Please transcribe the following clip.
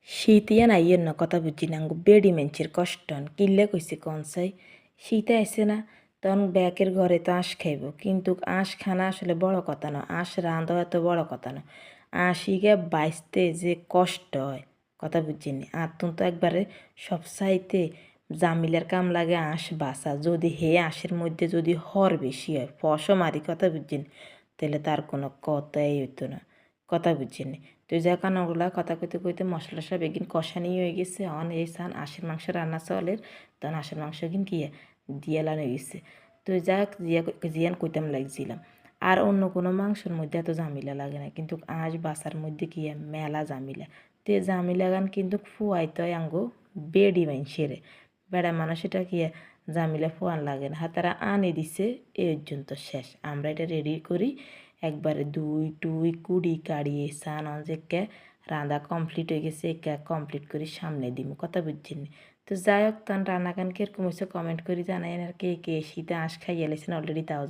শীত ইয়ান আইয়ের ন কথা বুঝি না বেড়ি মেঞ্চের কষ্টন কিল্লে কইছে কন চাই শীতে আইসে না তখন ব্যাকের ঘরে তো আঁশ খাইব কিন্তু আঁশ খানা আসলে বড় কথা না আঁশ রাঁধা এত বড় কথা না আঁশিকে বাইসতে যে কষ্ট হয় কথা বুঝিনি আর তুমি তো একবারে সব চাইতে জামিলার কাম লাগে আঁশ বাসা যদি হে আঁশের মধ্যে যদি হর বেশি হয় ফসও মারি কথা বুঝিনি তাহলে তার কোনো কথাই হইতো না কথা বুঝিনি তো যা কানাগুলা কথা কইতে কইতে মশলা সব একদিন কষানি হয়ে গেছে অন এই সান আঁশের মাংস রান্না চলের তখন আঁশের মাংস কিন কি দিয়ে লানো গেছে তো যাক জিয়ান কইতাম লাগছিলাম আর অন্য কোনো মাংসের মধ্যে এত ঝামেলা লাগে না কিন্তু আঁশ বাসার মধ্যে কি মেলা ঝামেলা তে ঝামেলা গান কিন্তু ফুয়াইতে হয় আঙ্গো বেডি সেরে বেড়া মানুষ এটা কি ঝামেলা ফুয়ান লাগে না হাতারা আনে দিছে এই পর্যন্ত শেষ আমরা এটা রেডি করি একবারে দুই টুই কুড়ি কাড়িয়ে সান অনেকে রান্না কমপ্লিট হয়ে গেছে একা কমপ্লিট করে সামনে দিম কথা বুঝছেন তো যাই হোক তখন রান্না কান কিরকম হয়েছে কমেন্ট করে জানাই আর কে কে শীতে আঁশ খাইয়ে লেছেন অলরেডি তাও